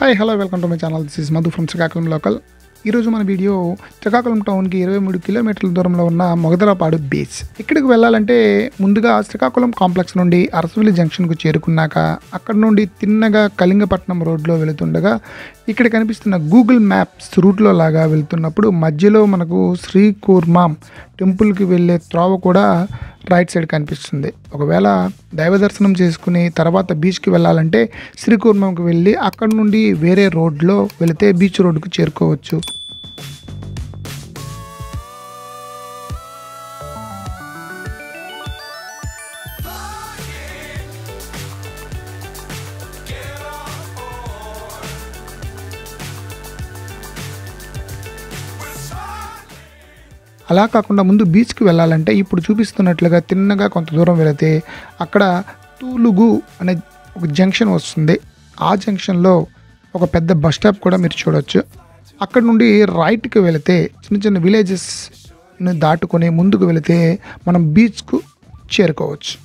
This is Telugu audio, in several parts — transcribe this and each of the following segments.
Hi hello welcome to my channel. This is Madhu from Srikakulam local. ఈరోజు మన వీడియో శ్రీకాకుళం టౌన్కి 23 కిలోమీటర్ల దూరంలో ఉన్న మొగదలపాడు బీచ్. ఇక్కడికి వెళ్ళాలంటే ముందుగా శ్రీకాకుళం కాంప్లెక్స్ నుండి అరసవల్లి జంక్షన్కు చేరుకున్నాక అక్కడ నుండి తిన్నగా కళింగపట్నం రోడ్లో వెళుతుండగా ఇక్కడ కనిపిస్తున్న గూగుల్ మ్యాప్స్ రూట్లో లాగా వెళ్తున్నప్పుడు మధ్యలో మనకు శ్రీకూర్మం టెంపుల్కి వెళ్ళే త్రోవ కూడా రైట్ సైడ్ కనిపిస్తుంది. ఒకవేళ దైవ దర్శనం చేసుకుని తర్వాత బీచ్కి వెళ్ళాలంటే శ్రీకూర్మంకి వెళ్ళి అక్కడ నుండి వేరే రోడ్లో వెళితే బీచ్ రోడ్డుకు చేరుకోవచ్చు. అలా కాకుండా ముందు బీచ్కి వెళ్ళాలంటే ఇప్పుడు చూపిస్తున్నట్లుగా తిన్నగా కొంత దూరం వెళితే అక్కడ తూలుగు అనే ఒక జంక్షన్ వస్తుంది. ఆ జంక్షన్లో ఒక పెద్ద బస్ స్టాప్ కూడా మీరు చూడవచ్చు. అక్కడ నుండి రైట్కి వెళితే చిన్న చిన్న విలేజెస్ని దాటుకొని ముందుకు వెళితే మనం బీచ్కు చేరుకోవచ్చు.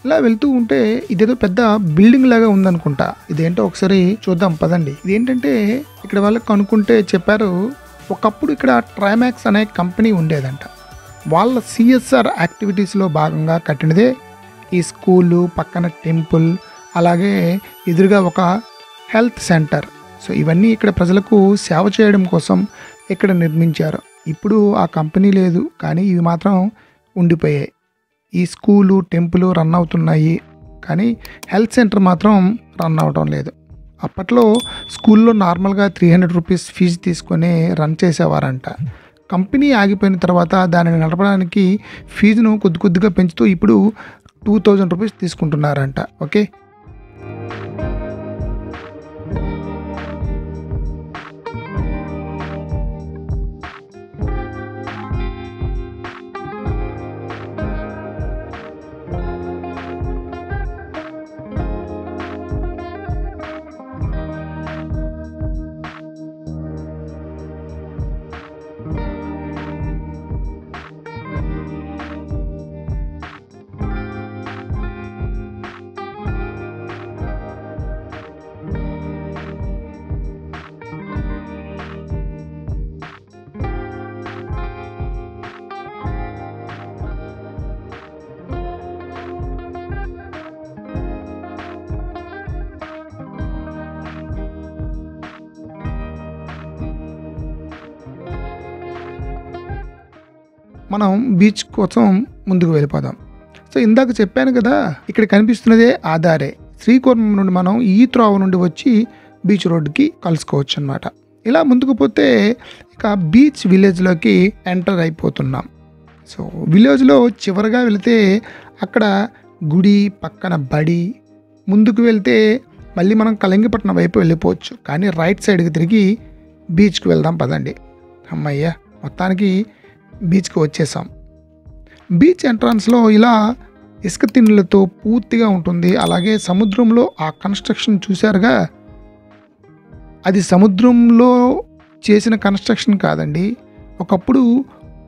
ఇలా వెళ్తూ ఉంటే ఇదేదో పెద్ద బిల్డింగ్ లాగా ఉందనుకుంటా. ఇదేంటో ఒకసారి చూద్దాం పదండి. ఇదేంటంటే ఇక్కడ వాళ్ళకి కనుక్కుంటే చెప్పారు, ఒకప్పుడు ఇక్కడ ట్రైమాక్స్ అనే కంపెనీ ఉండేదంట. వాళ్ళ సిఎస్ఆర్ యాక్టివిటీస్లో భాగంగా కట్టినదే ఈ స్కూలు, పక్కన టెంపుల్, అలాగే ఎదురుగా ఒక హెల్త్ సెంటర్. సో ఇవన్నీ ఇక్కడ ప్రజలకు సేవ చేయడం కోసం ఇక్కడ నిర్మించారు. ఇప్పుడు ఆ కంపెనీ లేదు, కానీ ఇవి మాత్రం ఉండిపోయాయి. ఈ స్కూలు, టెంపుల్ రన్ అవుతున్నాయి, కానీ హెల్త్ సెంటర్ మాత్రం రన్ అవడం లేదు. అప్పట్లో స్కూల్లో నార్మల్గా 300 రూపీస్ ఫీజు తీసుకొని రన్ చేసేవారంట. కంపెనీ ఆగిపోయిన తర్వాత దానిని నడపడానికి ఫీజును కొద్దిగా పెంచుతూ ఇప్పుడు 2000 రూపీస్ తీసుకుంటున్నారంట. ఓకే, మనం బీచ్ కోసం ముందుకు వెళ్ళిపోదాం. సో ఇందాక చెప్పాను కదా, ఇక్కడ కనిపిస్తున్నదే ఆధారే. శ్రీకూర్మం నుండి మనం ఈ త్రోవ నుండి వచ్చి బీచ్ రోడ్డుకి కలుసుకోవచ్చు అన్నమాట. ఇలా ముందుకు పోతే ఇక బీచ్ విలేజ్లోకి ఎంటర్ అయిపోతున్నాం. సో విలేజ్లో చివరిగా వెళితే అక్కడ గుడి, పక్కన బడి, ముందుకు వెళ్తే మళ్ళీ మనం కళింగపట్నం వైపు వెళ్ళిపోవచ్చు. కానీ రైట్ సైడ్కి తిరిగి బీచ్కి వెళ్దాం పదండి. అమ్మయ్య, మొత్తానికి బీచ్కి వచ్చేసాం. బీచ్ ఎంట్రన్స్లో ఇలా ఇసుక తిన్నులతో పూర్తిగా ఉంటుంది. అలాగే సముద్రంలో ఆ కన్స్ట్రక్షన్ చూశారుగా, అది సముద్రంలో చేసిన కన్స్ట్రక్షన్ కాదండి. ఒకప్పుడు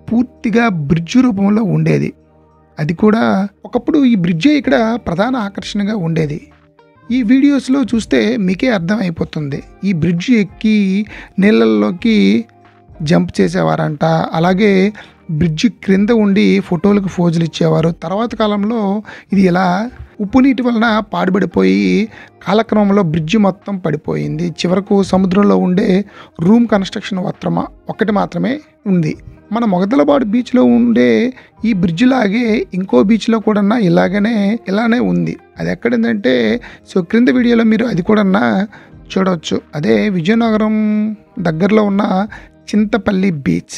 పూర్తిగా బ్రిడ్జ్ రూపంలో ఉండేది. అది కూడా ఒకప్పుడు ఈ బ్రిడ్జే ఇక్కడ ప్రధాన ఆకర్షణగా ఉండేది. ఈ వీడియోస్లో చూస్తే మీకే అర్థమైపోతుంది. ఈ బ్రిడ్జ్ ఎక్కి నీళ్ళల్లోకి జంప్ చేసేవారంట. అలాగే బ్రిడ్జి క్రింద ఉండి ఫోటోలకు ఫోజులు ఇచ్చేవారు. తర్వాత కాలంలో ఇది ఇలా ఉప్పు నీటి వలన పాడుబడిపోయి కాలక్రమంలో బ్రిడ్జి మొత్తం పడిపోయింది. చివరకు సముద్రంలో ఉండే రూమ్ కన్స్ట్రక్షన్ ఒక్కటి మాత్రమే ఉంది. మన మొగదలపాడు బీచ్లో ఉండే ఈ బ్రిడ్జ్ లాగే ఇంకో బీచ్లో కూడా ఇలానే ఉంది. అది ఎక్కడిందంటే, సో క్రింద వీడియోలో మీరు అది కూడా చూడవచ్చు. అదే విజయనగరం దగ్గరలో ఉన్న చింతపల్లి బీచ్.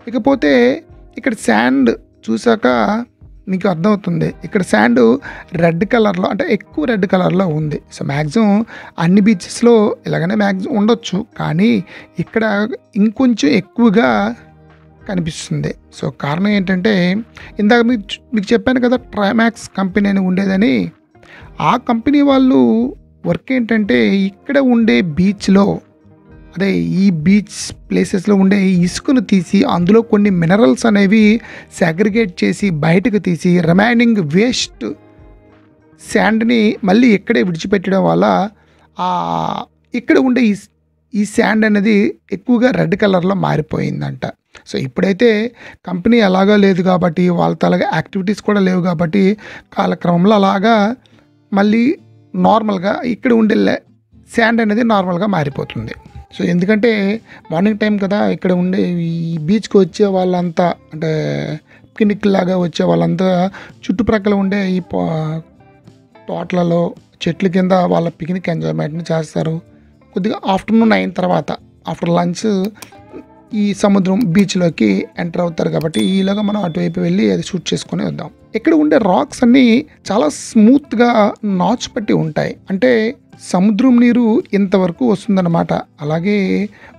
ఇకపోతే ఇక్కడ శాండ్ చూసాక మీకు అర్థమవుతుంది. ఇక్కడ శాండు రెడ్ కలర్‌లో అంటే ఎక్కువ రెడ్ కలర్‌లో ఉంది. సో, మ్యాక్సిమం అన్ని బీచెస్‌లో ఇలాగనే మ్యాక్సిమం ఉండొచ్చు. కానీ ఇక్కడ ఇంకొంచెం ఎక్కువగా కనిపిస్తుంది. సో, కారణం ఏంటంటే ఇందాక మీకు చెప్పాను కదా! ట్రైమాక్స్ కంపెనీ అని ఉండేదని. ఆ కంపెనీ వాళ్ళు వర్క్ ఏంటంటే ఇక్కడ ఉండే బీచ్‌లో అదే ఈ బీచ్ ప్లేసెస్‌లో ఉండే ఇసుకను తీసి అందులో కొన్ని మినరల్స్ అనేవి సెగ్రిగేట్ చేసి బయటకు తీసి రిమైనింగ్ వేస్ట్ శాండ్‌ని మళ్ళీ ఇక్కడే విడిచిపెట్టడం వల్ల ఇక్కడ ఉండే ఈ శాండ్ అనేది ఎక్కువగా రెడ్ కలర్‌లో మారిపోయిందంట. సో, ఇప్పుడైతే కంపెనీ అలాగా లేదు కాబట్టి వాళ్ళతో అలాగా యాక్టివిటీస్ కూడా లేవు కాబట్టి కాలక్రమంలో అలాగా మళ్ళీ నార్మల్‌గా ఇక్కడ ఉండే శాండ్ అనేది నార్మల్‌గా మారిపోతుంది. సో, ఎందుకంటే మార్నింగ్ టైం కదా! ఇక్కడ ఉండే ఈ బీచ్‌కి వచ్చే వాళ్ళంతా అంటే పిక్నిక్ లాగా వచ్చే వాళ్ళంతా చుట్టుప్రక్కల ఉండే ఈ తోటలలో చెట్ల కింద వాళ్ళ పిక్నిక్ ఎంజాయ్మెంట్ని చేస్తారు. కొద్దిగా ఆఫ్టర్నూన్ అయిన తర్వాత ఆఫ్టర్ లంచ్ ఈ సముద్రం బీచ్‌లోకి ఎంటర్ అవుతారు కాబట్టి ఈలోగా మనం అటువైపు వెళ్ళి అది షూట్ చేసుకొని వద్దాం. ఇక్కడ ఉండే రాక్స్ అన్నీ చాలా స్మూత్‌గా నాచు పట్టి ఉంటాయి. అంటే సముద్రం నీరు ఇంతవరకు వస్తుందన్నమాట. అలాగే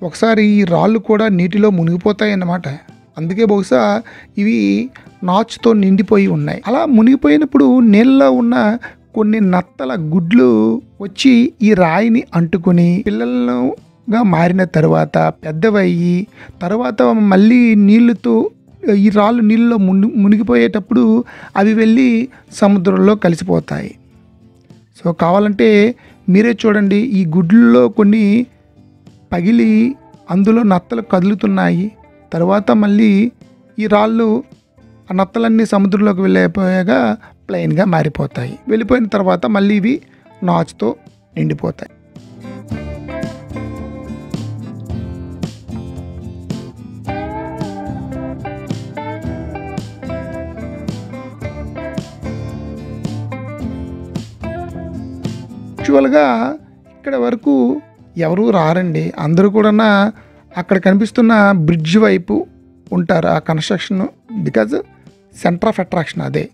ఒకసారి ఈ రాళ్ళు కూడా నీటిలో మునిగిపోతాయి అన్నమాట. అందుకే బహుశా ఇవి నాచుతో నిండిపోయి ఉన్నాయి. అలా మునిగిపోయినప్పుడు నీళ్ళలో ఉన్న కొన్ని నత్తల గుడ్లు వచ్చి ఈ రాయిని అంటుకొని పిల్లలుగా మారిన తర్వాత పెద్దవయ్యి తర్వాత మళ్ళీ నీళ్ళతో ఈ రాళ్ళు నీళ్ళలో మునిగిపోయేటప్పుడు అవి వెళ్ళి సముద్రంలో కలిసిపోతాయి. సో, కావాలంటే మీరే చూడండి. ఈ గుడ్లలో కొన్ని పగిలి అందులో నత్తలు కదులుతున్నాయి. తర్వాత మళ్ళీ ఈ రాళ్ళు ఆ నత్తలన్నీ సముద్రంలోకి వెళ్ళిపోయాగా ప్లెయిన్‌గా మారిపోతాయి. వెళ్ళిపోయిన తర్వాత మళ్ళీ ఇవి నాచుతో నిండిపోతాయి. యాక్చువల్‌గా ఇక్కడ వరకు ఎవరు రారండి. అందరూ కూడానా అక్కడ కనిపిస్తున్న బ్రిడ్జ్ వైపు ఉంటారు. ఆ construction because centre of attraction అదే.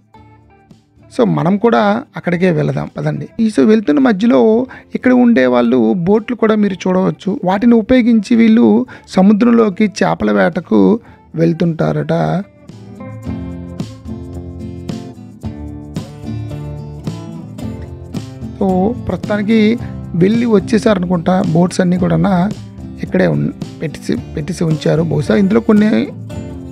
సో, మనం కూడా అక్కడికే వెళదాం పదండి. సో, వెళ్తున్న మధ్యలో ఇక్కడ ఉండే వాళ్ళు బోట్లు కూడా మీరు చూడవచ్చు. వాటిని ఉపయోగించి వీళ్ళు సముద్రంలోకి చేపల వేటకు వెళ్తుంటారట. సో, ప్రస్తుతానికి వెళ్ళి వచ్చేసారనుకుంటా. బోట్స్ అన్నీ కూడా ఇక్కడే పెట్టేసి ఉంచారు. బహుశా ఇందులో కొన్ని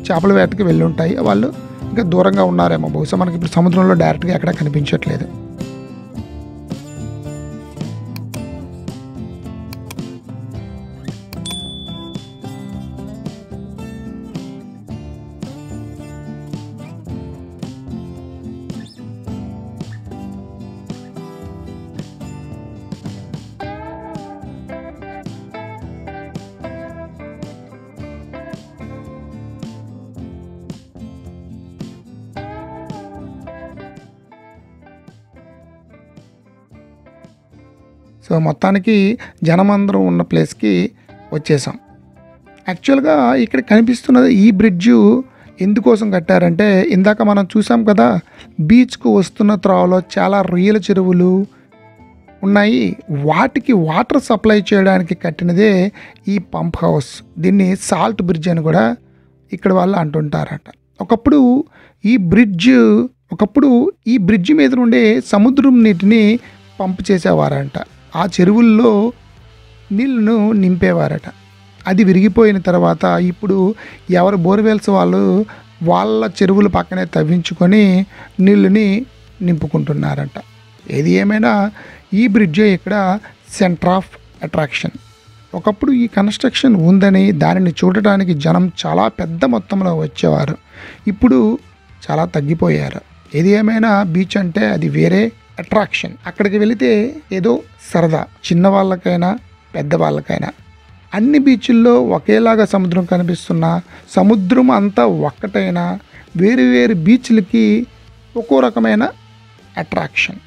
చేపల వేటకి వెళ్ళి ఉంటాయి. వాళ్ళు ఇంకా దూరంగా ఉన్నారేమో. బహుశా మనకి ఇప్పుడు సముద్రంలో డైరెక్ట్గా ఎక్కడ కనిపించట్లేదు. సో, మొత్తానికి జనమందరం ఉన్న ప్లేస్‌కి వచ్చేసాం. యాక్చువల్‌గా ఇక్కడ కనిపిస్తున్నది ఈ బ్రిడ్జు ఎందుకోసం కట్టారంటే ఇందాక మనం చూసాం కదా! బీచ్‌కు వస్తున్న త్రోవలో చాలా రొయ్యల చెరువులు ఉన్నాయి. వాటికి వాటర్ సప్లై చేయడానికి కట్టినదే ఈ పంప్ హౌస్. దీన్ని సాల్ట్ బ్రిడ్జ్ అని కూడా ఇక్కడ వాళ్ళు అంటుంటారట. ఒకప్పుడు ఈ బ్రిడ్జ్ మీద నుండే సముద్రం నీటిని పంప్ చేసేవారంట. ఆ చెరువుల్లో నీళ్ళను నింపేవారట. అది విరిగిపోయిన తర్వాత ఇప్పుడు ఎవరు బోర్వెల్స్ వాళ్ళ చెరువుల పక్కనే తవ్వించుకొని నీళ్ళని నింపుకుంటున్నారంట. ఏది ఏమైనా ఈ బ్రిడ్జే ఇక్కడ సెంటర్ ఆఫ్ అట్రాక్షన్. ఒకప్పుడు ఈ కన్‌స్ట్రక్షన్ ఉందని దానిని చూడటానికి జనం చాలా పెద్ద మొత్తంలో వచ్చేవారు. ఇప్పుడు చాలా తగ్గిపోయారు. ఏది ఏమైనా బీచ్ అంటే అది వేరే అట్రాక్షన్. అక్కడికి వెళితే ఏదో సరదా, చిన్నవాళ్ళకైనా పెద్దవాళ్ళకైనా. అన్ని బీచుల్లో ఒకేలాగా సముద్రం కనిపిస్తున్నా సముద్రం అంతా ఒక్కటైనా వేరు వేరు బీచ్లకి ఒక్కో రకమైన అట్రాక్షన్.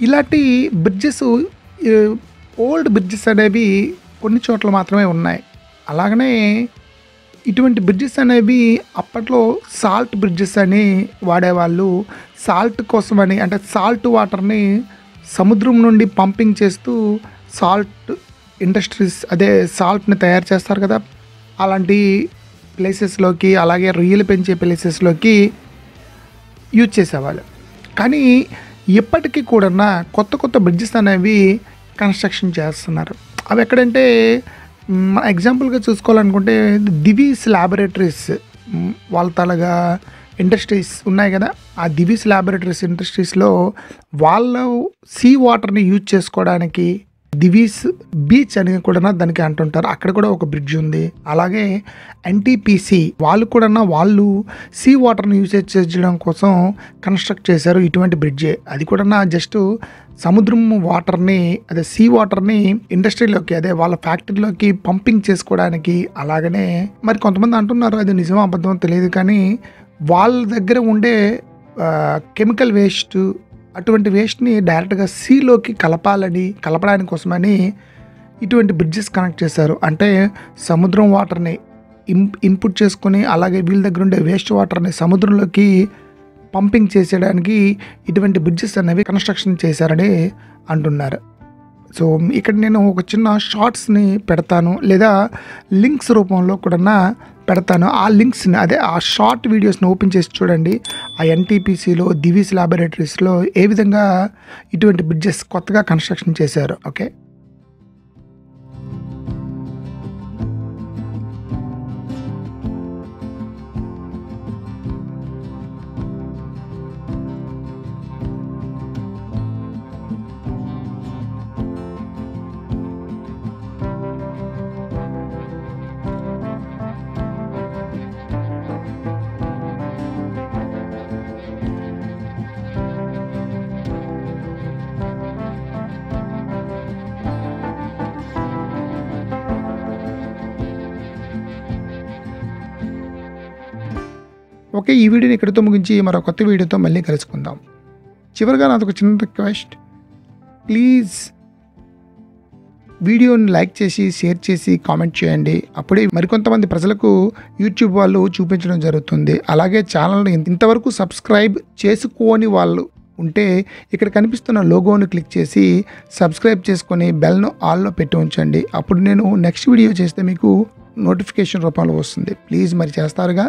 ఇలాంటి బ్రిడ్జెస్ ఓల్డ్ బ్రిడ్జెస్ అనేవి కొన్ని చోట్ల మాత్రమే ఉన్నాయి. అలాగనే ఇటువంటి బ్రిడ్జెస్ అనేవి అప్పట్లో సాల్ట్ బ్రిడ్జెస్ అని వాడేవాళ్ళు. సాల్ట్ కోసమని, అంటే సాల్ట్ వాటర్ని సముద్రం నుండి పంపింగ్ చేస్తూ సాల్ట్ ఇండస్ట్రీస్, అదే సాల్ట్ని తయారు చేస్తారు కదా, అలాంటి ప్లేసెస్లోకి, అలాగే రొయ్యలు పెంచే ప్లేసెస్లోకి యూజ్ చేసేవాళ్ళు. కానీ ఇప్పటికీ కూడా కొత్త కొత్త బ్రిడ్జెస్ అనేవి కన్స్ట్రక్షన్ చేస్తున్నారు. అవి ఎక్కడంటే ఎగ్జాంపుల్గా చూసుకోవాలనుకుంటే దివీస్ ల్యాబొరేటరీస్ వాళ్ళ తలగా ఇండస్ట్రీస్ ఉన్నాయి కదా, ఆ దివీస్ ల్యాబొరేటరీస్ ఇండస్ట్రీస్లో వాళ్ళు సీ వాటర్ని యూజ్ చేసుకోవడానికి దివీస్ బీచ్ అని కూడా దానికి అంటుంటారు. అక్కడ కూడా ఒక బ్రిడ్జ్ ఉంది. అలాగే ఎన్టీపీసీ వాళ్ళు కూడా వాళ్ళు సీ వాటర్ని యూసేజ్ చేయడం కోసం కన్స్ట్రక్ట్ చేశారు ఇటువంటి బ్రిడ్జే. అది కూడా జస్ట్ సముద్రం వాటర్ని, అదే సీ వాటర్ని ఇండస్ట్రీలోకి, అదే వాళ్ళ ఫ్యాక్టరీలోకి పంపింగ్ చేసుకోవడానికి. అలాగనే మరి కొంతమంది అంటున్నారు అది నిజమో అబద్ధమో తెలియదు, కానీ వాళ్ళ దగ్గర ఉండే కెమికల్ వేస్ట్, అటువంటి వేస్ట్ని డైరెక్ట్గా సీలోకి కలపడానికి కోసమని ఇటువంటి బ్రిడ్జెస్ కనెక్ట్ చేశారు. అంటే సముద్రం వాటర్ని ఇన్పుట్ చేసుకుని, అలాగే వీళ్ళ దగ్గర ఉండే వేస్ట్ వాటర్ని సముద్రంలోకి పంపింగ్ చేసేయడానికి ఇటువంటి బ్రిడ్జెస్ అనేవి కన్స్ట్రక్షన్ చేశారని అంటున్నారు. సో ఇక్కడ నేను ఒక చిన్న షార్ట్స్ని పెడతాను, లేదా లింక్స్ రూపంలో కూడా పెడతాను. ఆ లింక్స్ని, అదే ఆ షార్ట్ వీడియోస్ని ఓపెన్ చేసి చూడండి. ఆ ఎన్టీపీసీలో, దివీస్ ల్యాబొరేటరీస్లో ఏ విధంగా ఇటువంటి బ్రిడ్జెస్ కొత్తగా కన్స్ట్రక్షన్ చేశారు. ఓకే, ఓకే, ఈ వీడియోని ఇక్కడితో ముగించి మరో కొత్త వీడియోతో మళ్ళీ కలుసుకుందాం. చివరిగా నాదొక చిన్న రిక్వెస్ట్, ప్లీజ్ వీడియోని లైక్ చేసి, షేర్ చేసి, కామెంట్ చేయండి. అప్పుడే మరికొంతమంది ప్రజలకు యూట్యూబ్ వాళ్ళు చూపించడం జరుగుతుంది. అలాగే ఛానల్ని ఇంతవరకు సబ్స్క్రైబ్ చేసుకోని వాళ్ళు ఉంటే ఇక్కడ కనిపిస్తున్న లోగోని క్లిక్ చేసి సబ్స్క్రైబ్ చేసుకొని బెల్ను ఆల్లో పెట్టి ఉంచండి. అప్పుడు నేను నెక్స్ట్ వీడియో చేస్తే మీకు నోటిఫికేషన్ రూపంలో వస్తుంది. ప్లీజ్ మరి చేస్తారుగా.